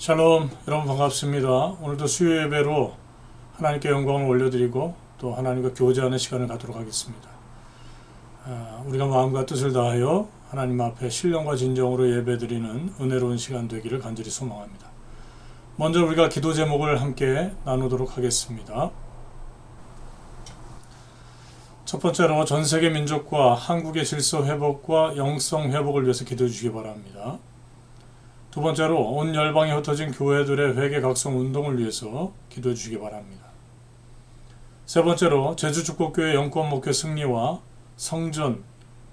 샬롬, 여러분 반갑습니다. 오늘도 수요 예배로 하나님께 영광을 올려드리고 또 하나님과 교제하는 시간을 갖도록 하겠습니다. 우리가 마음과 뜻을 다하여 하나님 앞에 신령과 진정으로 예배드리는 은혜로운 시간 되기를 간절히 소망합니다. 먼저 우리가 기도 제목을 함께 나누도록 하겠습니다. 첫 번째로 전 세계 민족과 한국의 질서 회복과 영성 회복을 위해서 기도해 주시기 바랍니다. 두 번째로 온 열방에 흩어진 교회들의 회개 각성 운동을 위해서 기도해 주시기 바랍니다. 세 번째로 제주축복교회 영권 목회 승리와 성전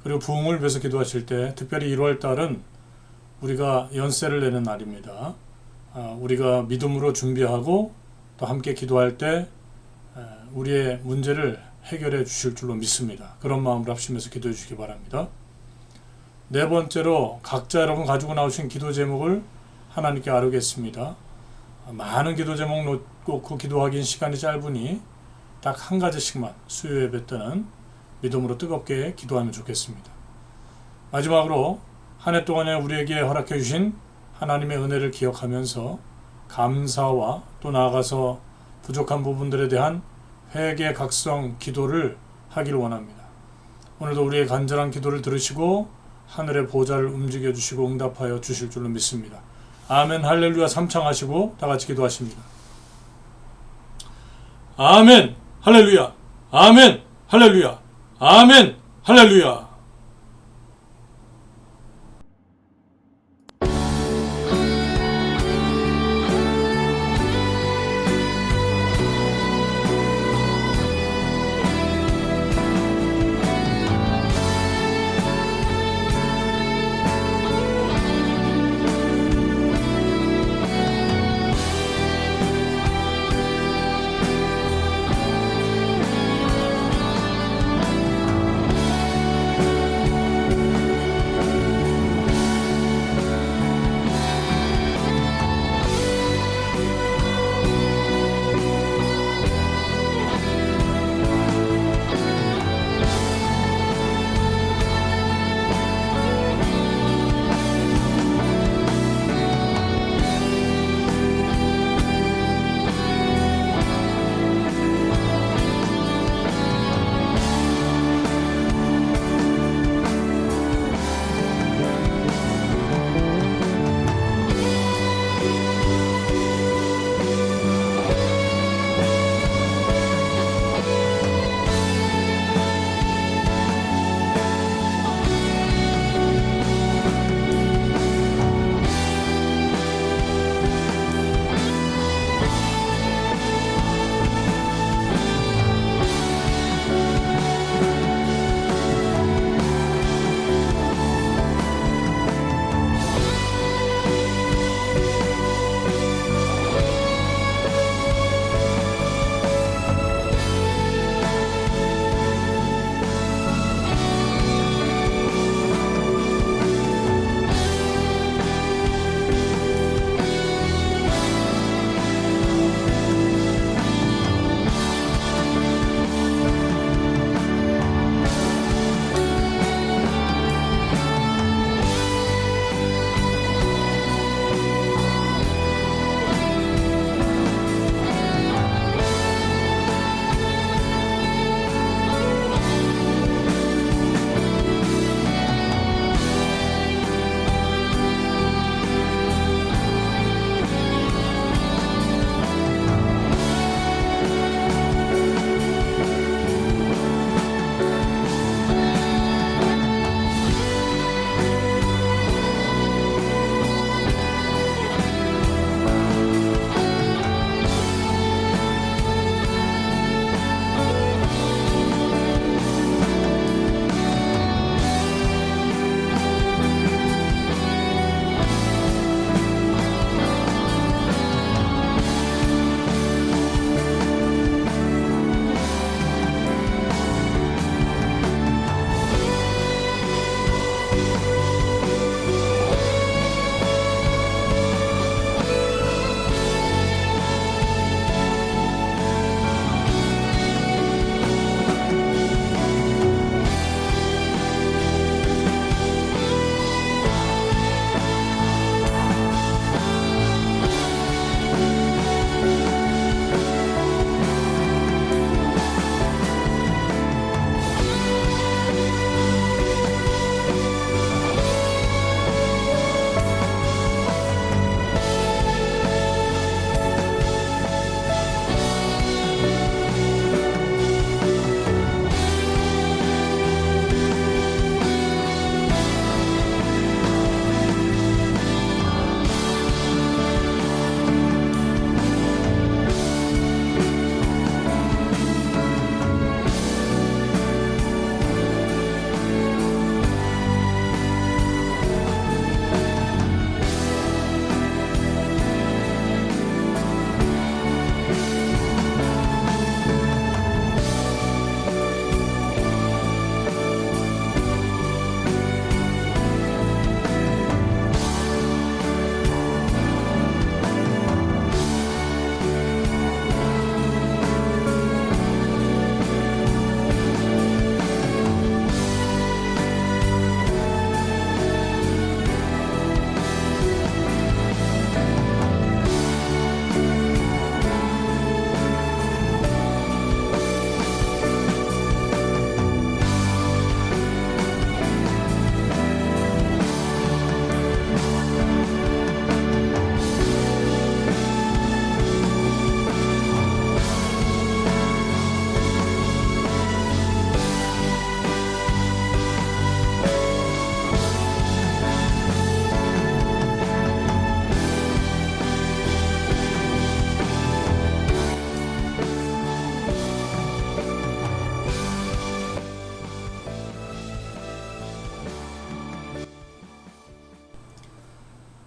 그리고 부흥을 위해서 기도하실 때 특별히 1월 달은 우리가 연세를 내는 날입니다. 우리가 믿음으로 준비하고 또 함께 기도할 때 우리의 문제를 해결해 주실 줄로 믿습니다. 그런 마음으로 합심해서 기도해 주시기 바랍니다. 네 번째로 각자 여러분 가지고 나오신 기도 제목을 하나님께 아뢰겠습니다. 많은 기도 제목 놓고 기도하기엔 시간이 짧으니 딱 한 가지씩만 수요 예배 때는 믿음으로 뜨겁게 기도하면 좋겠습니다. 마지막으로 한 해 동안에 우리에게 허락해 주신 하나님의 은혜를 기억하면서 감사와 또 나아가서 부족한 부분들에 대한 회개 각성 기도를 하기를 원합니다. 오늘도 우리의 간절한 기도를 들으시고 하늘의 보좌를 움직여 주시고 응답하여 주실 줄로 믿습니다. 아멘 할렐루야 3창 하시고 다 같이 기도하십니다. 아멘 할렐루야 아멘 할렐루야 아멘 할렐루야.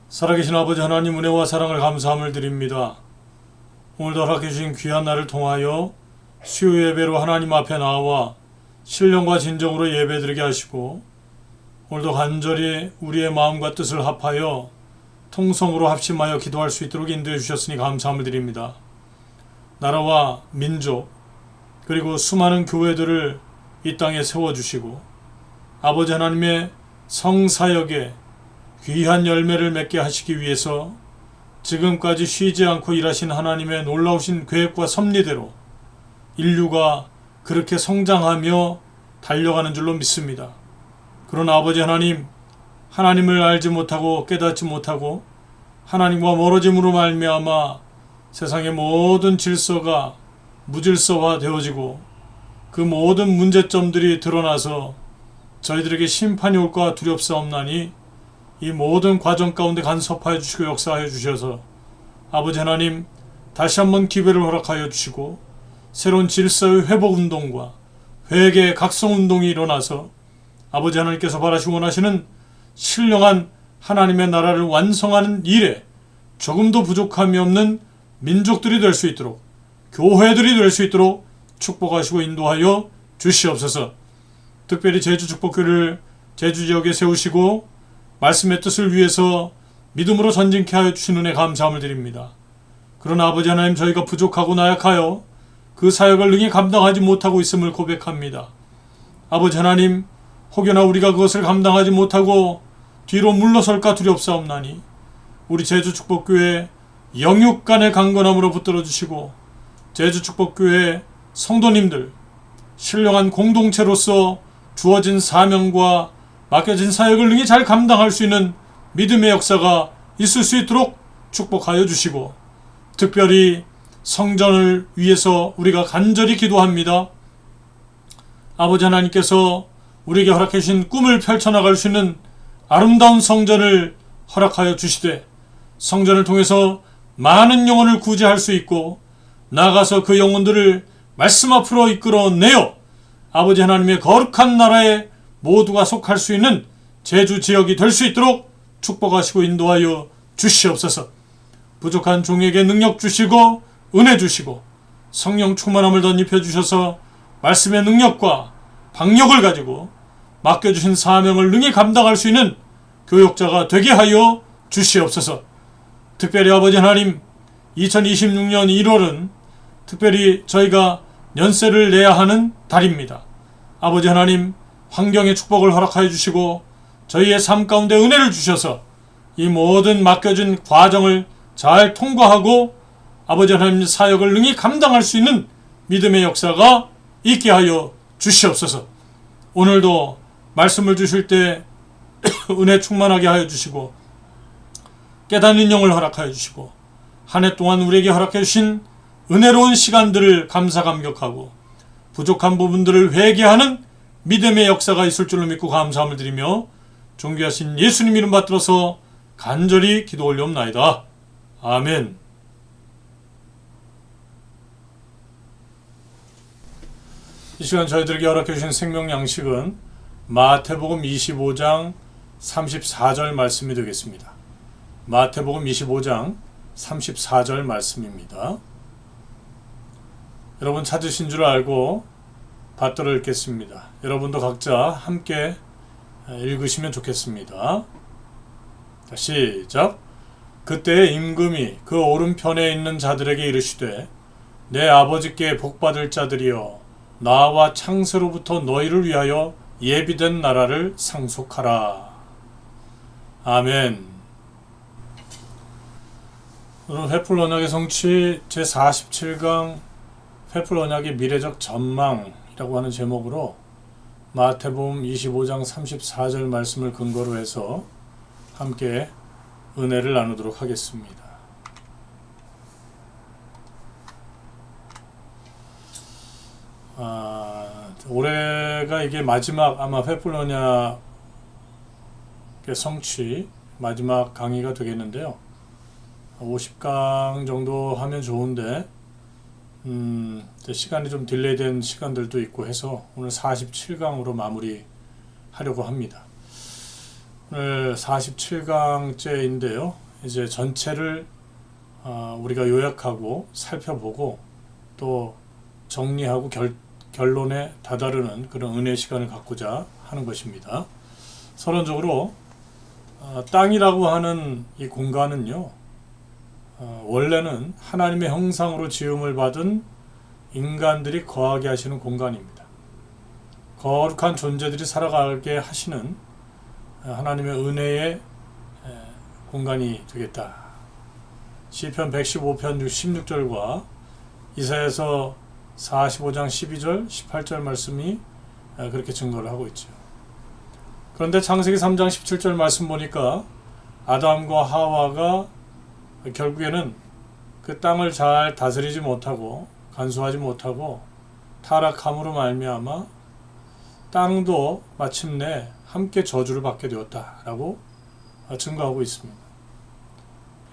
살아계신 아버지 하나님 은혜와 사랑을 감사함을 드립니다. 오늘도 허락해 주신 귀한 날을 통하여 수요 예배로 하나님 앞에 나와 신령과 진정으로 예배드리게 하시고 오늘도 간절히 우리의 마음과 뜻을 합하여 통성으로 합심하여 기도할 수 있도록 인도해 주셨으니 감사함을 드립니다. 나라와 민족 그리고 수많은 교회들을 이 땅에 세워주시고 아버지 하나님의 성사역에 귀한 열매를 맺게 하시기 위해서 지금까지 쉬지 않고 일하신 하나님의 놀라우신 계획과 섭리대로 인류가 그렇게 성장하며 달려가는 줄로 믿습니다. 그러나 아버지 하나님, 하나님을 알지 못하고 깨닫지 못하고 하나님과 멀어짐으로 말미암아 세상의 모든 질서가 무질서화 되어지고 그 모든 문제점들이 드러나서 저희들에게 심판이 올까 두렵사옵나니 이 모든 과정 가운데 간섭하여 주시고 역사하여 주셔서 아버지 하나님 다시 한번 기회를 허락하여 주시고 새로운 질서의 회복운동과 회개 각성운동이 일어나서 아버지 하나님께서 바라시고 원하시는 신령한 하나님의 나라를 완성하는 일에 조금도 부족함이 없는 민족들이 될 수 있도록 교회들이 될 수 있도록 축복하시고 인도하여 주시옵소서. 특별히 제주축복교를 제주지역에 세우시고 말씀의 뜻을 위해서 믿음으로 전진케 하여 주신 은혜 감사함을 드립니다. 그러나 아버지 하나님 저희가 부족하고 나약하여 그 사역을 능히 감당하지 못하고 있음을 고백합니다. 아버지 하나님 혹여나 우리가 그것을 감당하지 못하고 뒤로 물러설까 두렵사옵나니 우리 제주축복교회 영육간의 강건함으로 붙들어 주시고 제주축복교회 성도님들 신령한 공동체로서 주어진 사명과 맡겨진 사역을 능히 잘 감당할 수 있는 믿음의 역사가 있을 수 있도록 축복하여 주시고 특별히 성전을 위해서 우리가 간절히 기도합니다. 아버지 하나님께서 우리에게 허락해 주신 꿈을 펼쳐나갈 수 있는 아름다운 성전을 허락하여 주시되 성전을 통해서 많은 영혼을 구제할 수 있고 나아가서 그 영혼들을 말씀 앞으로 이끌어내어 아버지 하나님의 거룩한 나라에 모두가 속할 수 있는 제주 지역이 될 수 있도록 축복하시고 인도하여 주시옵소서. 부족한 종에게 능력 주시고 은혜 주시고 성령 충만함을 덧입혀 주셔서 말씀의 능력과 박력을 가지고 맡겨주신 사명을 능히 감당할 수 있는 교역자가 되게 하여 주시옵소서. 특별히 아버지 하나님 2026년 1월은 특별히 저희가 연세를 내야 하는 달입니다. 아버지 하나님 환경의 축복을 허락하여 주시고 저희의 삶 가운데 은혜를 주셔서 이 모든 맡겨진 과정을 잘 통과하고 아버지 하나님 사역을 능히 감당할 수 있는 믿음의 역사가 있게 하여 주시옵소서. 오늘도 말씀을 주실 때 은혜 충만하게 하여 주시고 깨닫는 영을 허락하여 주시고 한 해 동안 우리에게 허락해 주신 은혜로운 시간들을 감사 감격하고 부족한 부분들을 회개하는 믿음의 역사가 있을 줄로 믿고 감사함을 드리며 존귀하신 예수님 이름 받들어서 간절히 기도 올려옵나이다. 아멘. 이 시간 저희들에게 허락해 주신 생명 양식은 마태복음 25장 34절 말씀이 되겠습니다. 마태복음 25장 34절 말씀입니다. 여러분 찾으신 줄 알고 받들어 읽겠습니다. 여러분도 각자 함께 읽으시면 좋겠습니다. 시작. 그때 임금이 그 오른편에 있는 자들에게 이르시되 내 아버지께 복받을 자들이여 나와 창세로부터 너희를 위하여 예비된 나라를 상속하라. 아멘. 오늘 횃불 언약의 성취 제47강 횃불 언약의 미래적 전망이라고 하는 제목으로 마태복음 25장 34절 말씀을 근거로 해서 함께 은혜를 나누도록 하겠습니다. 올해가 이게 마지막 아마 횃불 언약의 성취 마지막 강의가 되겠는데요. 50강 정도 하면 좋은데 시간이 좀 딜레이된 시간들도 있고 해서 오늘 47강으로 마무리 하려고 합니다. 오늘 47강째인데요. 이제 전체를 우리가 요약하고 살펴보고 또 정리하고 결론에 다다르는 그런 은혜 시간을 갖고자 하는 것입니다. 서론적으로 땅이라고 하는 이 공간은요, 원래는 하나님의 형상으로 지음을 받은 인간들이 거하게 하시는 공간입니다. 거룩한 존재들이 살아가게 하시는 하나님의 은혜의 공간이 되겠다. 시편 115편 16절과 이사야서 45장 12절 18절 말씀이 그렇게 증거를 하고 있죠. 그런데 창세기 3장 17절 말씀 보니까 아담과 하와가 결국에는 그 땅을 잘 다스리지 못하고 간수하지 못하고 타락함으로 말미암아 땅도 마침내 함께 저주를 받게 되었다라고 증거하고 있습니다.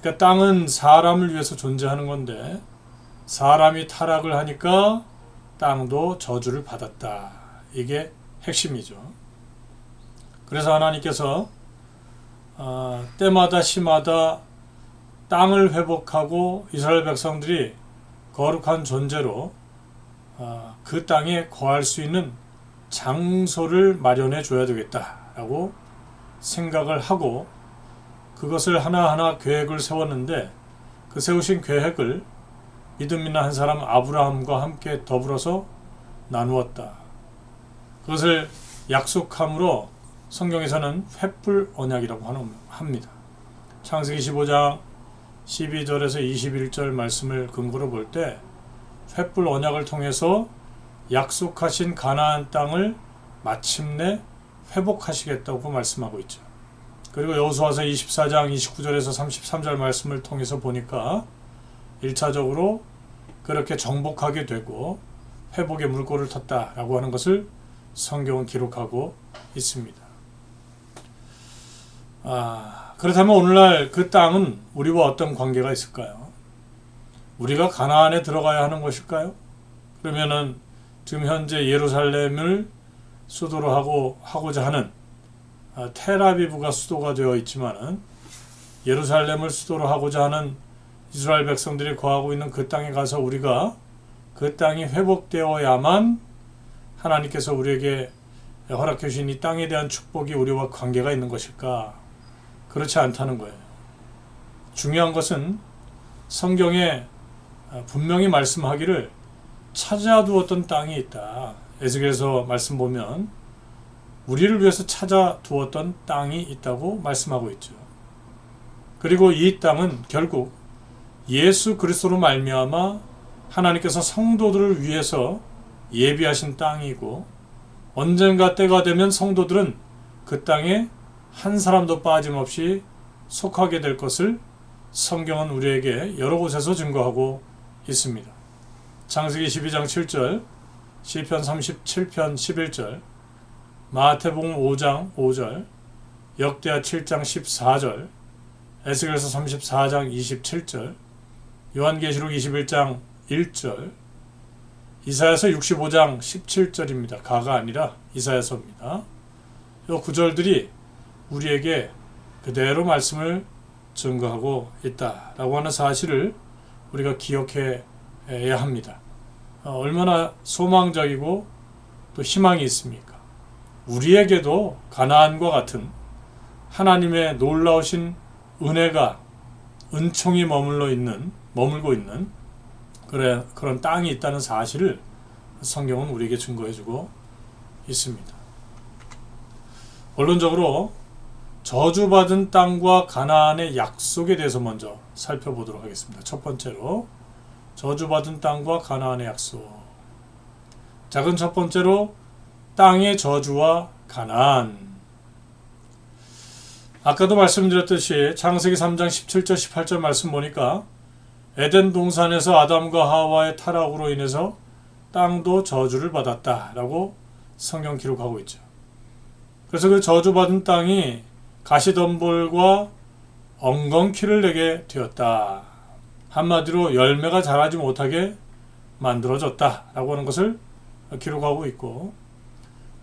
그러니까 땅은 사람을 위해서 존재하는 건데 사람이 타락을 하니까 땅도 저주를 받았다. 이게 핵심이죠. 그래서 하나님께서 때마다 시마다 땅을 회복하고 이스라엘 백성들이 거룩한 존재로 그 땅에 거할 수 있는 장소를 마련해 줘야 되겠다라고 생각을 하고 그것을 하나하나 계획을 세웠는데 그 세우신 계획을 믿음 있는 한 사람 아브라함과 함께 더불어서 나누었다. 그것을 약속함으로 성경에서는 횃불 언약이라고 합니다. 창세기 15장 12절에서 21절 말씀을 근거로 볼 때 횃불 언약을 통해서 약속하신 가나안 땅을 마침내 회복하시겠다고 말씀하고 있죠. 그리고 여호수아서 24장 29절에서 33절 말씀을 통해서 보니까 1차적으로 그렇게 정복하게 되고 회복의 물꼬를 텄다라고 하는 것을 성경은 기록하고 있습니다. 그렇다면 오늘날 그 땅은 우리와 어떤 관계가 있을까요? 우리가 가나안에 들어가야 하는 것일까요? 그러면은 지금 현재 예루살렘을 수도로 하고자 하는 텔아비브가 수도가 되어 있지만은 예루살렘을 수도로 하고자 하는 이스라엘 백성들이 거하고 있는 그 땅에 가서 우리가 그 땅이 회복되어야만 하나님께서 우리에게 허락해 주신 이 땅에 대한 축복이 우리와 관계가 있는 것일까? 그렇지 않다는 거예요. 중요한 것은 성경에 분명히 말씀하기를 찾아두었던 땅이 있다. 에스겔서 말씀 보면 우리를 위해서 찾아두었던 땅이 있다고 말씀하고 있죠. 그리고 이 땅은 결국 예수 그리스도로 말미암아 하나님께서 성도들을 위해서 예비하신 땅이고 언젠가 때가 되면 성도들은 그 땅에 한 사람도 빠짐없이 속하게 될 것을 성경은 우리에게 여러 곳에서 증거하고 있습니다. 창세기 12장 7절, 시편 37편 11절, 마태복음 5장 5절, 역대하 7장 14절, 에스겔서 34장 27절, 요한계시록 21장 1절, 이사야서 65장 17절입니다. 가가 아니라 이사야서입니다. 이 구절들이 우리에게 그대로 말씀을 증거하고 있다라고 하는 사실을 우리가 기억해야 합니다. 얼마나 소망적이고 또 희망이 있습니까? 우리에게도 가나안과 같은 하나님의 놀라우신 은혜가 은총이 머물고 있는 그런 땅이 있다는 사실을 성경은 우리에게 증거해주고 있습니다. 원론적으로 저주받은 땅과 가나안의 약속에 대해서 먼저 살펴보도록 하겠습니다. 첫 번째로 저주받은 땅과 가나안의 약속. 작은 첫 번째로 땅의 저주와 가나안. 아까도 말씀드렸듯이 창세기 3장 17절 18절 말씀 보니까 에덴 동산에서 아담과 하와의 타락으로 인해서 땅도 저주를 받았다라고 성경 기록하고 있죠. 그래서 그 저주받은 땅이 가시덤불과 엉겅퀴를 내게 되었다. 한마디로 열매가 자라지 못하게 만들어졌다라고 하는 것을 기록하고 있고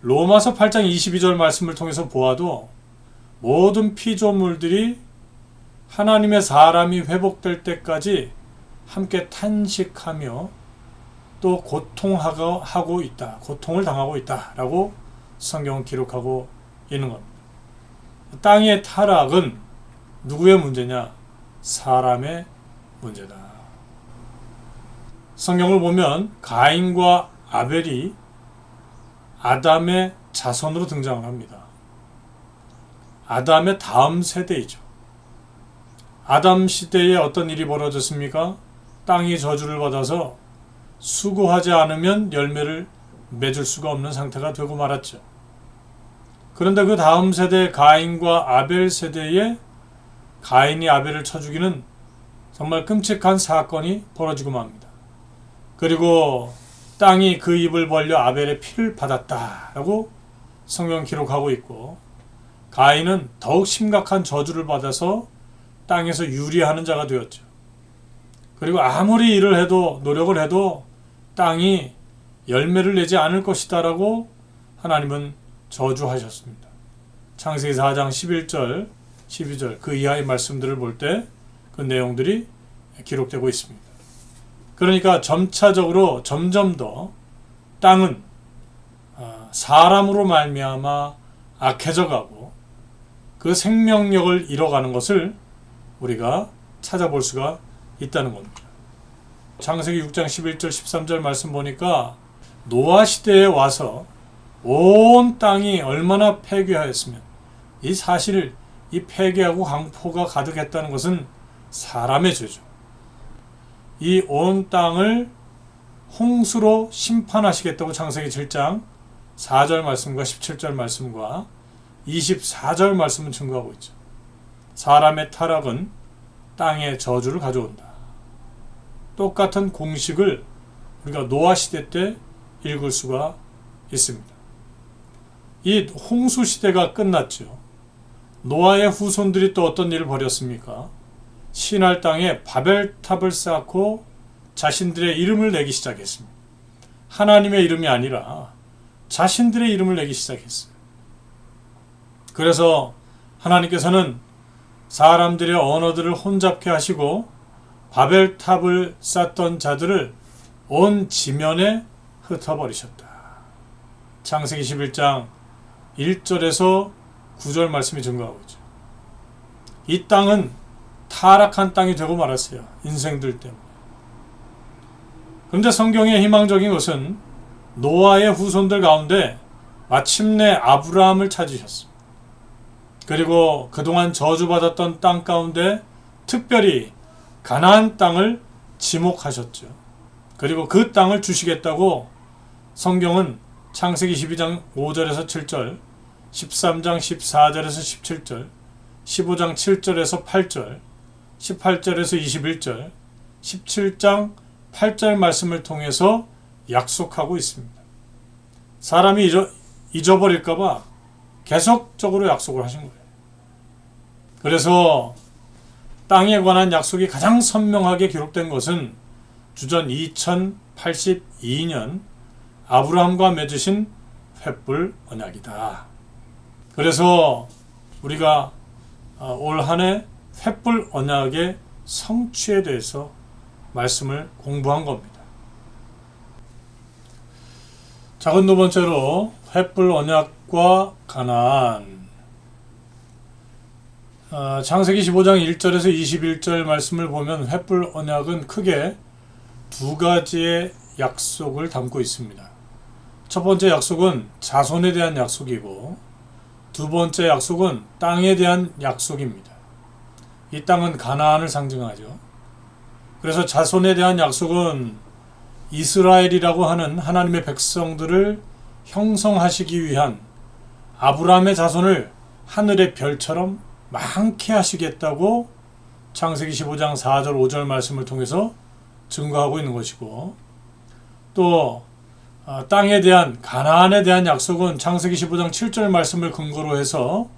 로마서 8장 22절 말씀을 통해서 보아도 모든 피조물들이 하나님의 사람이 회복될 때까지 함께 탄식하며 또 고통하고 있다. 고통을 당하고 있다라고 성경은 기록하고 있는 겁니다. 땅의 타락은 누구의 문제냐? 사람의 문제다. 성경을 보면 가인과 아벨이 아담의 자손으로 등장을 합니다. 아담의 다음 세대이죠. 아담 시대에 어떤 일이 벌어졌습니까? 땅이 저주를 받아서 수고하지 않으면 열매를 맺을 수가 없는 상태가 되고 말았죠. 그런데 그 다음 세대 가인과 아벨 세대에 가인이 아벨을 쳐 죽이는 정말 끔찍한 사건이 벌어지고 맙니다. 그리고 땅이 그 입을 벌려 아벨의 피를 받았다라고 성경 기록하고 있고, 가인은 더욱 심각한 저주를 받아서 땅에서 유리하는 자가 되었죠. 그리고 아무리 일을 해도 노력을 해도 땅이 열매를 내지 않을 것이다라고 하나님은 저주하셨습니다. 창세기 4장 11절, 12절 그 이하의 말씀들을 볼 때 그 내용들이 기록되고 있습니다. 그러니까 점차적으로 점점 더 땅은 사람으로 말미암아 악해져 가고 그 생명력을 잃어가는 것을 우리가 찾아볼 수가 있다는 겁니다. 창세기 6장 11절 13절 말씀 보니까 노아 시대에 와서 온 땅이 얼마나 폐괴하였으면, 이 사실 이 폐괴하고 강포가 가득했다는 것은 사람의 죄죠. 이 온 땅을 홍수로 심판하시겠다고 창세기 7장 4절 말씀과 17절 말씀과 24절 말씀은 증거하고 있죠. 사람의 타락은 땅에 저주를 가져온다. 똑같은 공식을 우리가 노아 시대 때 읽을 수가 있습니다. 이 홍수 시대가 끝났죠. 노아의 후손들이 또 어떤 일을 벌였습니까? 시날 땅에 바벨탑을 쌓고 자신들의 이름을 내기 시작했습니다. 하나님의 이름이 아니라 자신들의 이름을 내기 시작했어요. 그래서 하나님께서는 사람들의 언어들을 혼잡케 하시고 바벨탑을 쌓던 자들을 온 지면에 흩어버리셨다. 창세기 11장 1절에서 9절 말씀이 증거하고 있죠. 이 땅은 타락한 땅이 되고 말았어요. 인생들 때문에. 그런데 성경의 희망적인 것은 노아의 후손들 가운데 마침내 아브라함을 찾으셨습니다. 그리고 그동안 저주받았던 땅 가운데 특별히 가나안 땅을 지목하셨죠. 그리고 그 땅을 주시겠다고 성경은 창세기 12장 5절에서 7절, 13장 14절에서 17절, 15장 7절에서 8절, 18절에서 21절, 17장 8절 말씀을 통해서 약속하고 있습니다. 사람이 잊어버릴까봐 계속적으로 약속을 하신 거예요. 그래서 땅에 관한 약속이 가장 선명하게 기록된 것은 주전 2082년 아브라함과 맺으신 횃불 언약이다. 그래서 우리가 올 한 해 횃불 언약의 성취에 대해서 말씀을 공부한 겁니다. 자, 두 번째로 횃불 언약과 가나안. 창세기 15장 1절에서 21절 말씀을 보면 횃불 언약은 크게 두 가지의 약속을 담고 있습니다. 첫 번째 약속은 자손에 대한 약속이고, 두 번째 약속은 땅에 대한 약속입니다. 이 땅은 가나안을 상징하죠. 그래서 자손에 대한 약속은 이스라엘이라고 하는 하나님의 백성들을 형성하시기 위한 아브라함의 자손을 하늘의 별처럼 많게 하시겠다고 창세기 15장 4절 5절 말씀을 통해서 증거하고 있는 것이고, 또 땅에 대한 가나안에 대한 약속은 창세기 15장 7절 말씀을 근거로 해서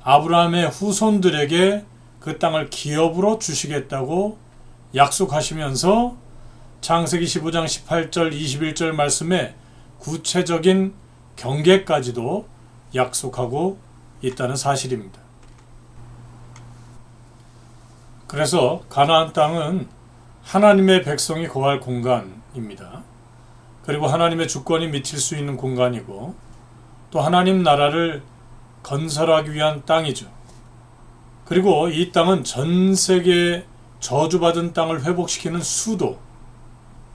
아브라함의 후손들에게 그 땅을 기업으로 주시겠다고 약속하시면서 창세기 15장 18절 21절 말씀에 구체적인 경계까지도 약속하고 있다는 사실입니다. 그래서 가나안 땅은 하나님의 백성이 거할 공간입니다. 그리고 하나님의 주권이 미칠 수 있는 공간이고 또 하나님 나라를 건설하기 위한 땅이죠. 그리고 이 땅은 전 세계에 저주받은 땅을 회복시키는 수도,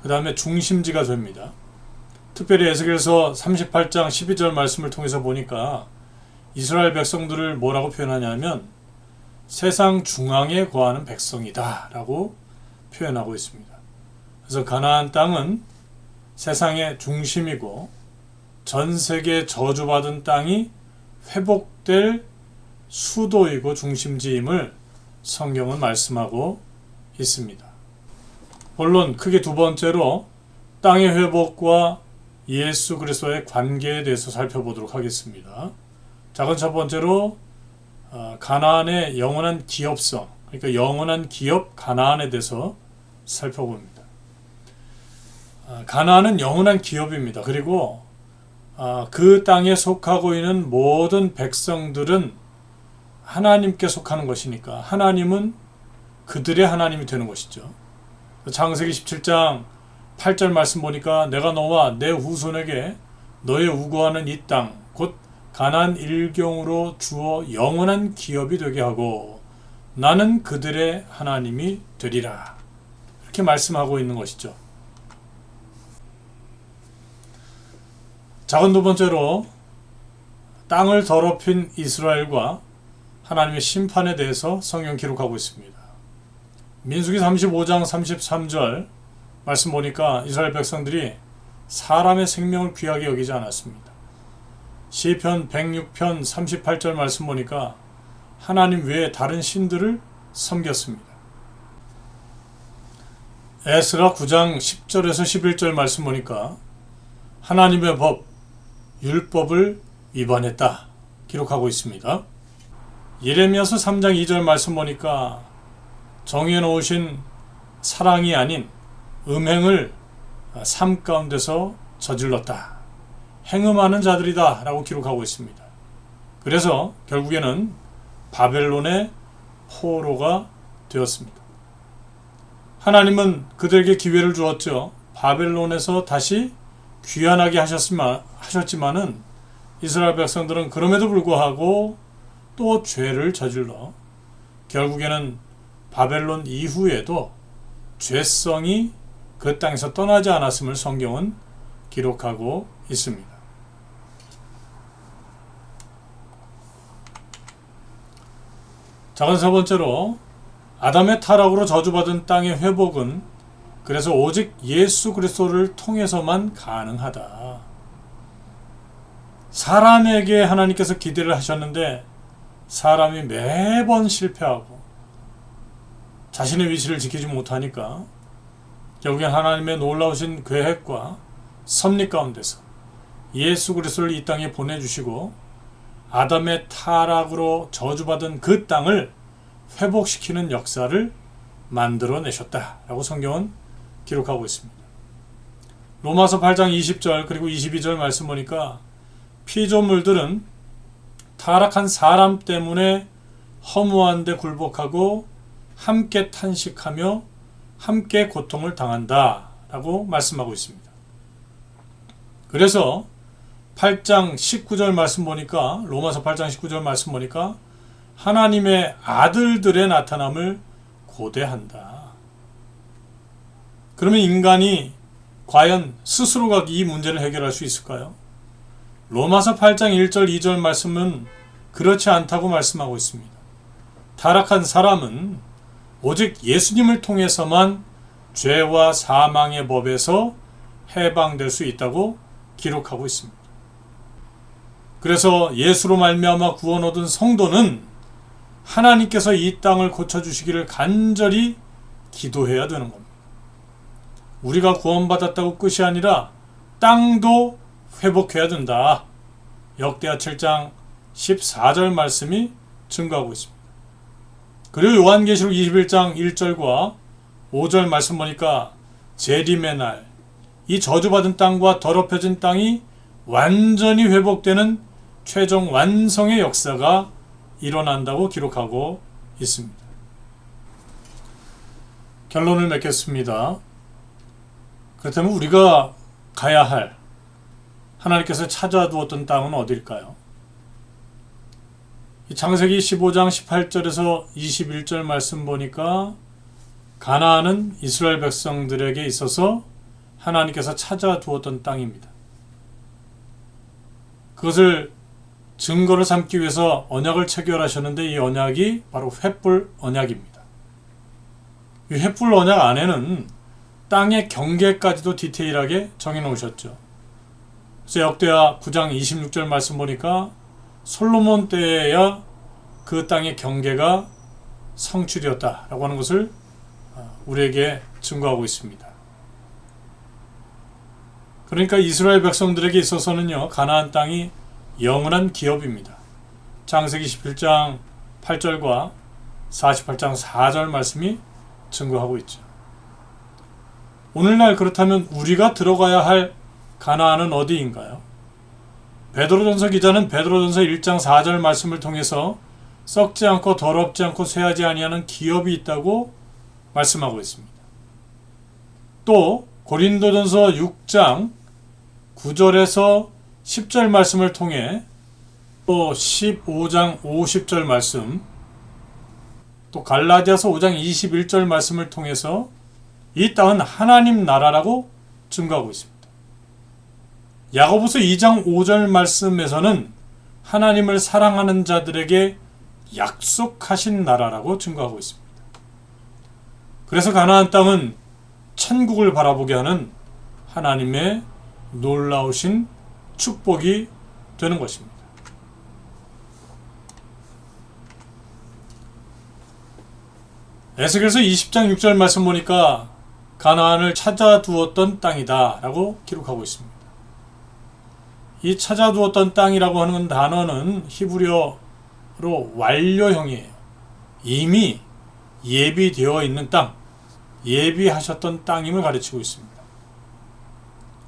그 다음에 중심지가 됩니다. 특별히 에스겔서 38장 12절 말씀을 통해서 보니까 이스라엘 백성들을 뭐라고 표현하냐면 세상 중앙에 거하는 백성이다 라고 표현하고 있습니다. 그래서 가나안 땅은 세상의 중심이고 전 세계 저주받은 땅이 회복될 수도이고 중심지임을 성경은 말씀하고 있습니다. 물론 크게 두 번째로 땅의 회복과 예수 그리스도의 관계에 대해서 살펴보도록 하겠습니다. 작은 첫 번째로 가나안의 영원한 기업성, 그러니까 영원한 기업 가나안에 대해서 살펴봅니다. 가나안은 영원한 기업입니다. 그리고 그 땅에 속하고 있는 모든 백성들은 하나님께 속하는 것이니까 하나님은 그들의 하나님이 되는 것이죠. 창세기 17장 8절 말씀 보니까 내가 너와 내 후손에게 너의 우거하는 이 땅 곧 가나안 일경으로 주어 영원한 기업이 되게 하고 나는 그들의 하나님이 되리라. 이렇게 말씀하고 있는 것이죠. 작은 두 번째로 땅을 더럽힌 이스라엘과 하나님의 심판에 대해서 성경 기록하고 있습니다. 민수기 35장 33절 말씀 보니까 이스라엘 백성들이 사람의 생명을 귀하게 여기지 않았습니다. 시편 106편 38절 말씀 보니까 하나님 외에 다른 신들을 섬겼습니다. 에스라 9장 10절에서 11절 말씀 보니까 하나님의 법, 율법을 위반했다 기록하고 있습니다. 예레미야서 3장 2절 말씀 보니까 정해놓으신 사랑이 아닌 음행을 삶 가운데서 저질렀다. 행음하는 자들이다 라고 기록하고 있습니다. 그래서 결국에는 바벨론의 포로가 되었습니다. 하나님은 그들에게 기회를 주었죠. 바벨론에서 다시 귀환하게 하셨지만은 이스라엘 백성들은 그럼에도 불구하고 또 죄를 저질러 결국에는 바벨론 이후에도 죄성이 그 땅에서 떠나지 않았음을 성경은 기록하고 있습니다. 작은 세 번째로 아담의 타락으로 저주받은 땅의 회복은 그래서 오직 예수 그리스도를 통해서만 가능하다. 사람에게 하나님께서 기대를 하셨는데 사람이 매번 실패하고 자신의 위치를 지키지 못하니까 결국엔 하나님의 놀라우신 계획과 섭리 가운데서 예수 그리스도를 이 땅에 보내주시고 아담의 타락으로 저주받은 그 땅을 회복시키는 역사를 만들어내셨다라고 성경은 기록하고 있습니다. 로마서 8장 20절 그리고 22절 말씀 보니까 피조물들은 타락한 사람 때문에 허무한 데 굴복하고 함께 탄식하며 함께 고통을 당한다 라고 말씀하고 있습니다. 그래서 8장 19절 말씀 보니까 로마서 8장 19절 말씀 보니까 하나님의 아들들의 나타남을 고대한다. 그러면 인간이 과연 스스로가 이 문제를 해결할 수 있을까요? 로마서 8장 1절 2절 말씀은 그렇지 않다고 말씀하고 있습니다. 타락한 사람은 오직 예수님을 통해서만 죄와 사망의 법에서 해방될 수 있다고 기록하고 있습니다. 그래서 예수로 말미암아 구원 얻은 성도는 하나님께서 이 땅을 고쳐주시기를 간절히 기도해야 되는 겁니다. 우리가 구원받았다고 끝이 아니라 땅도 회복해야 된다. 역대하 7장 14절 말씀이 증거하고 있습니다. 그리고 요한계시록 21장 1절과 5절 말씀 보니까 재림의 날, 이 저주받은 땅과 더럽혀진 땅이 완전히 회복되는 최종 완성의 역사가 일어난다고 기록하고 있습니다. 결론을 맺겠습니다. 그렇다면 우리가 가야 할 하나님께서 찾아두었던 땅은 어딜까요? 창세기 15장 18절에서 21절 말씀 보니까 가나안은 이스라엘 백성들에게 있어서 하나님께서 찾아두었던 땅입니다. 그것을 증거를 삼기 위해서 언약을 체결하셨는데 이 언약이 바로 횃불 언약입니다. 이 횃불 언약 안에는 땅의 경계까지도 디테일하게 정해놓으셨죠. 그래서 역대하 9장 26절 말씀 보니까 솔로몬 때에야 그 땅의 경계가 성취되었다라고 하는 것을 우리에게 증거하고 있습니다. 그러니까 이스라엘 백성들에게 있어서는요, 가나안 땅이 영원한 기업입니다. 창세기 17장 8절과 48장 4절 말씀이 증거하고 있죠. 오늘날 그렇다면 우리가 들어가야 할 가나안은 어디인가요? 베드로전서 기자는 베드로전서 1장 4절 말씀을 통해서 썩지 않고 더럽지 않고 쇠하지 아니하는 기업이 있다고 말씀하고 있습니다. 또 고린도전서 6장 9절에서 10절 말씀을 통해 또 15장 50절 말씀, 또 갈라디아서 5장 21절 말씀을 통해서 이 땅은 하나님 나라라고 증거하고 있습니다. 야고보서 2장 5절 말씀에서는 하나님을 사랑하는 자들에게 약속하신 나라라고 증거하고 있습니다. 그래서 가나안 땅은 천국을 바라보게 하는 하나님의 놀라우신 축복이 되는 것입니다. 에스겔서 20장 6절 말씀 보니까 가나안을 찾아두었던 땅이다 라고 기록하고 있습니다. 이 찾아두었던 땅이라고 하는 단어는 히브리어로 완료형이에요. 이미 예비되어 있는 땅, 예비하셨던 땅임을 가르치고 있습니다.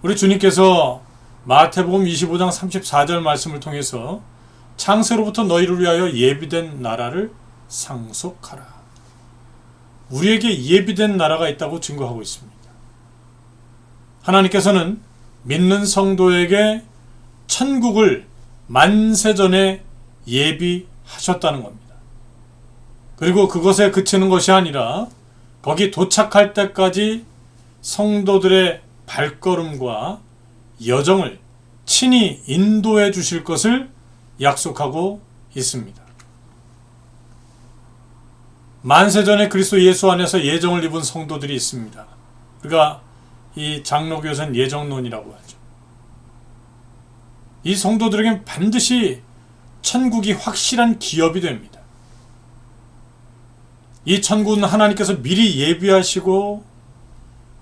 우리 주님께서 마태복음 25장 34절 말씀을 통해서 창세로부터 너희를 위하여 예비된 나라를 상속하라. 우리에게 예비된 나라가 있다고 증거하고 있습니다. 하나님께서는 믿는 성도에게 천국을 만세전에 예비하셨다는 겁니다. 그리고 그것에 그치는 것이 아니라 거기 도착할 때까지 성도들의 발걸음과 여정을 친히 인도해 주실 것을 약속하고 있습니다. 만세전에 그리스도 예수 안에서 예정을 입은 성도들이 있습니다. 우리가 이 장로교에서는 예정론이라고 하죠. 이 성도들에게는 반드시 천국이 확실한 기업이 됩니다. 이 천국은 하나님께서 미리 예비하시고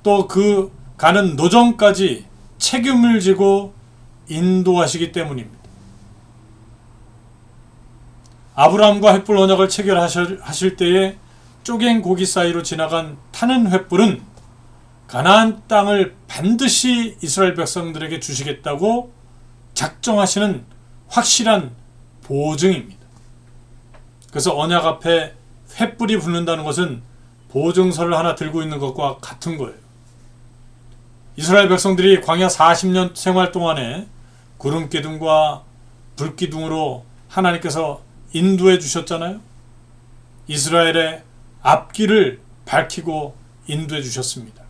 또 그 가는 노정까지 책임을 지고 인도하시기 때문입니다. 아브라함과 횃불 언약을 체결하실 때에 쪼갠 고기 사이로 지나간 타는 횃불은 가나안 땅을 반드시 이스라엘 백성들에게 주시겠다고 작정하시는 확실한 보증입니다. 그래서 언약 앞에 횃불이 붙는다는 것은 보증서를 하나 들고 있는 것과 같은 거예요. 이스라엘 백성들이 광야 40년 생활 동안에 구름기둥과 불기둥으로 하나님께서 인도해 주셨잖아요. 이스라엘의 앞길을 밝히고 인도해 주셨습니다.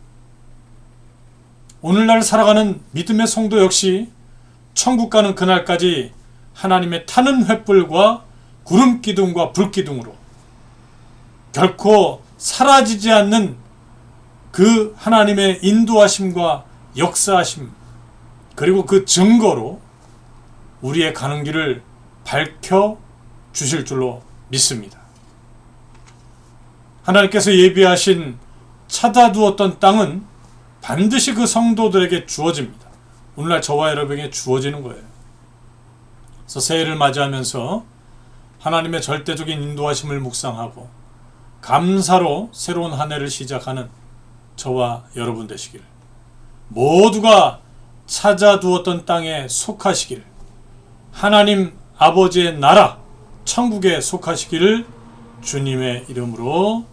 오늘날 살아가는 믿음의 성도 역시 천국 가는 그날까지 하나님의 타는 횃불과 구름기둥과 불기둥으로 결코 사라지지 않는 그 하나님의 인도하심과 역사하심, 그리고 그 증거로 우리의 가는 길을 밝혀 주실 줄로 믿습니다. 하나님께서 예비하신 찾아두었던 땅은 반드시 그 성도들에게 주어집니다. 오늘날 저와 여러분에게 주어지는 거예요. 그래서 새해를 맞이하면서 하나님의 절대적인 인도하심을 묵상하고 감사로 새로운 한 해를 시작하는 저와 여러분 되시길, 모두가 찾아두었던 땅에 속하시길, 하나님 아버지의 나라 천국에 속하시기를 주님의 이름으로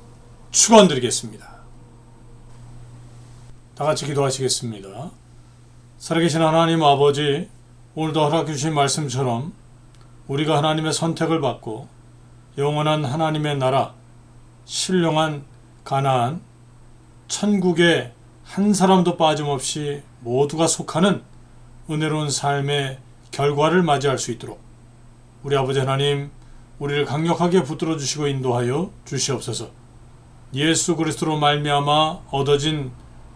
축원드리겠습니다. 다 같이 기도하시겠습니다. 살아계신 하나님 아버지, 오늘도 허락해 주신 말씀처럼 우리가 하나님의 선택을 받고 영원한 하나님의 나라, 신령한 가나안, 천국에 한 사람도 빠짐없이 모두가 속하는 은혜로운 삶의 결과를 맞이할 수 있도록 우리 아버지 하나님, 우리를 강력하게 붙들어 주시고 인도하여 주시옵소서. 예수 그리스도로 말미암아 얻어진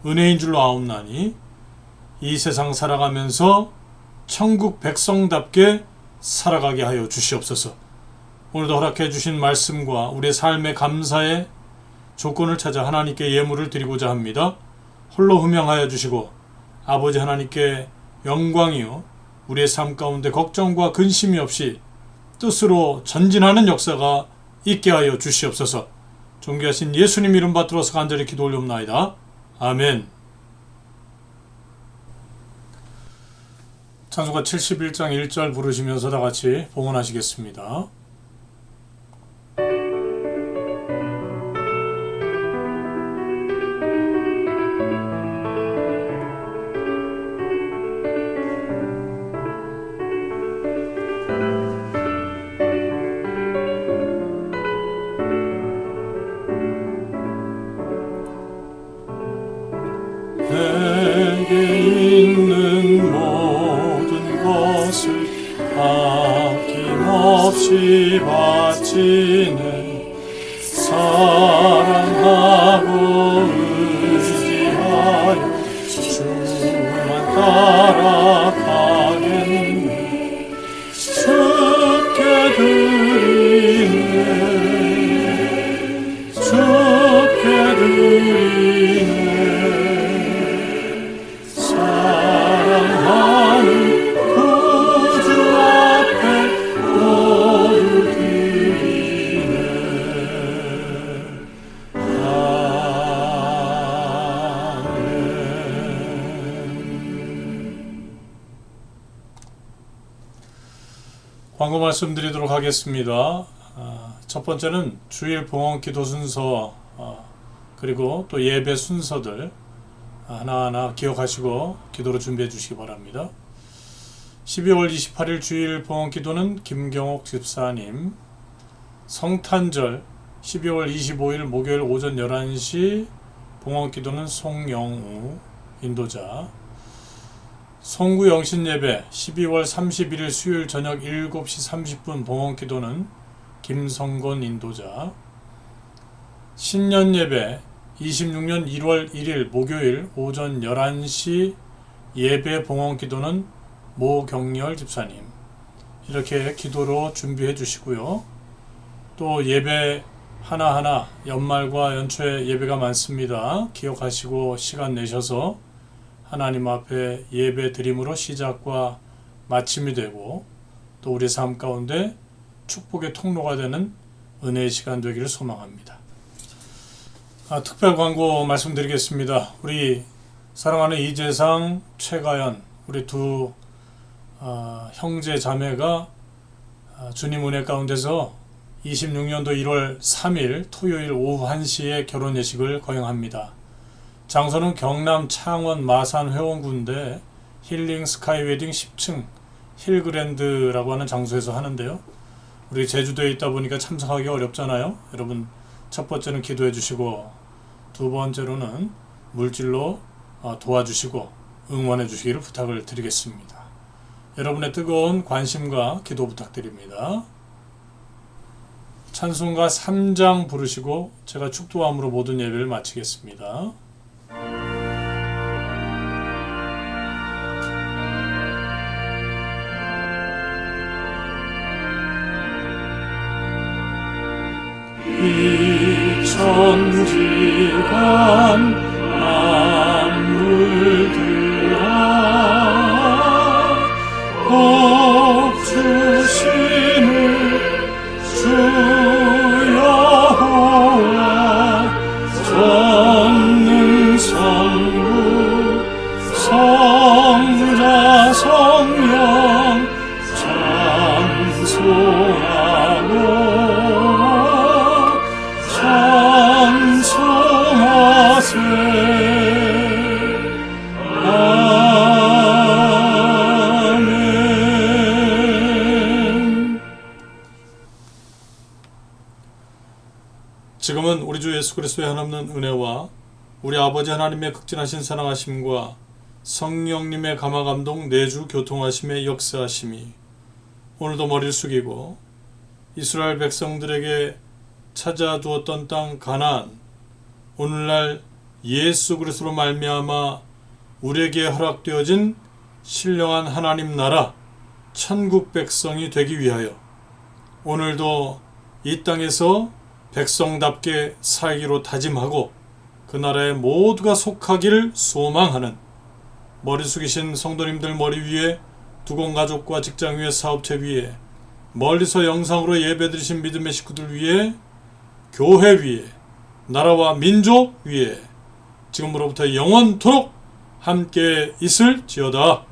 은혜인 줄로 아옵나니 이 세상 살아가면서 천국 백성답게 살아가게 하여 주시옵소서. 오늘도 허락해 주신 말씀과 우리의 삶의 감사의 조건을 찾아 하나님께 예물을 드리고자 합니다. 홀로 흠양하여 주시고 아버지 하나님께 영광이요 우리의 삶 가운데 걱정과 근심이 없이 뜻으로 전진하는 역사가 있게 하여 주시옵소서. 존귀하신 예수님 이름 받들어서 간절히 기도 올려옵나이다. 아멘. 찬송가 71장 1절 부르시면서 다 같이 봉헌하시겠습니다. 내게 있는 모든 것을 아낌없이 바치네. 사랑하고 의지하여 주만 따라가겠네. 주께 드리네. 주께 드리네. 광고 말씀드리도록 하겠습니다. 첫 번째는 주일 봉헌 기도 순서 그리고 또 예배 순서들 하나하나 기억하시고 기도로 준비해 주시기 바랍니다. 12월 28일 주일 봉헌 기도는 김경옥 집사님, 성탄절 12월 25일 목요일 오전 11시 봉헌 기도는 송영우 인도자, 송구 영신예배 12월 31일 수요일 저녁 7시 30분 봉헌기도는 김성곤 인도자, 신년예배 26년 1월 1일 목요일 오전 11시 예배 봉헌기도는 모경렬 집사님. 이렇게 기도로 준비해 주시고요. 또 예배 하나하나 연말과 연초에 예배가 많습니다. 기억하시고 시간 내셔서 하나님 앞에 예배 드림으로 시작과 마침이 되고 또 우리 삶 가운데 축복의 통로가 되는 은혜의 시간 되기를 소망합니다. 특별 광고 말씀드리겠습니다. 우리 사랑하는 이재상, 최가연 우리 두 형제 자매가 주님 은혜 가운데서 26년도 1월 3일 토요일 오후 1시에 결혼 예식을 거행합니다. 장소는 경남 창원 마산 회원구인데 힐링 스카이 웨딩 10층 힐그랜드라고 하는 장소에서 하는데요. 우리 제주도에 있다 보니까 참석하기 어렵잖아요. 여러분 첫 번째는 기도해 주시고 두 번째로는 물질로 도와주시고 응원해 주시기를 부탁을 드리겠습니다. 여러분의 뜨거운 관심과 기도 부탁드립니다. 찬송가 3장 부르시고 제가 축도함으로 모든 예배를 마치겠습니다. 이 천지간 만물들아 복 주시는 주 여호와 전능성부 성자 성령 찬송하세 지금은 우리 주 예수 그리스도의 한없는 은혜와 우리 아버지 하나님의 극진하신 사랑하심과 성령님의 감화감동 내주 교통하심의 역사하심이 오늘도 머리를 숙이고 이스라엘 백성들에게 찾아두었던 땅 가나안, 오늘날 예수 그리스도로 말미암아 우리에게 허락되어진 신령한 하나님 나라 천국 백성이 되기 위하여 오늘도 이 땅에서 백성답게 살기로 다짐하고 그 나라에 모두가 속하기를 소망하는 머리 숙이신 성도님들 머리 위에 두공 가족과 직장 위에 사업체 위에 멀리서 영상으로 예배드리신 믿음의 식구들 위에 교회 위에 나라와 민족 위에 지금으로부터 영원토록 함께 있을지어다.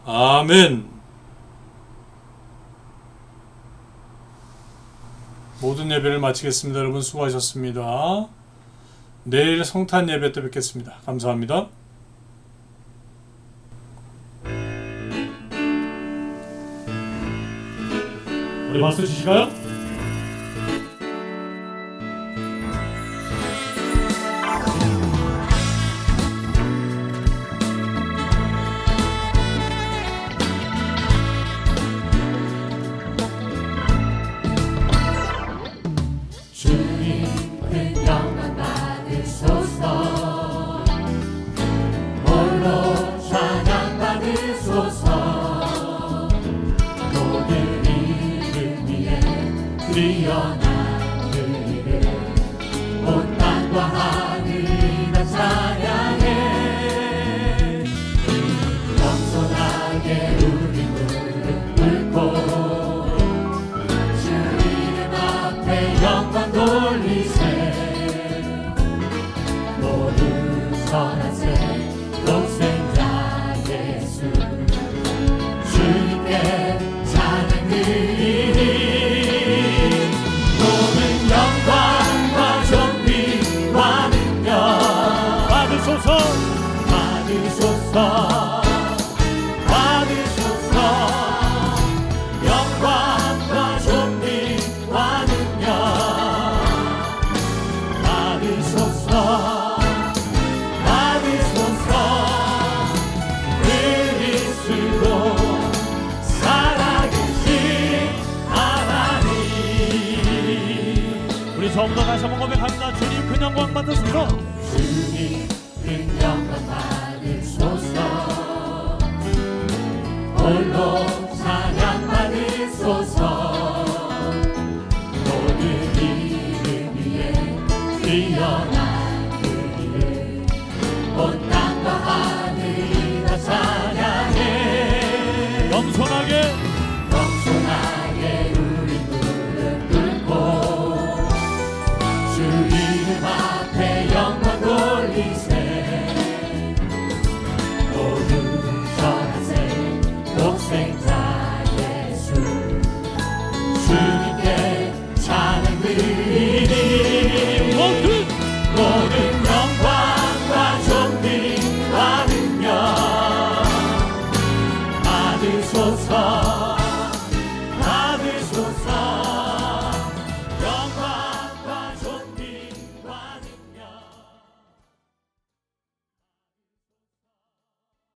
아멘. 모든 예배를 마치겠습니다. 여러분 수고하셨습니다. 내일 성탄 예배 때 뵙겠습니다. 감사합니다. 우리 박수 주실까요? 뛰어난 그 이름 온 땅과 하늘이 다 찬양해 겸손하게 우리 무릎 꿇고 주 이름 앞에 영광 돌리세 모두 선한 새 독생자 예수 주님께 찬양 드리니 받으소서 영광과 존귀와 능력 받으소서 그리스도 살아계신 하나님 우리 전부 다 다시 한번 고백합니다. 주님 큰 영광 받으소서 주님 큰 영광 받으소서 홀로 찬양 받으소서 모든 이름 위에 뛰어난 그 이름 온 땅과 하늘이 다 찬양해 겸손하게 우리 무릎 꿇고 주 이름 앞에 영광 돌리세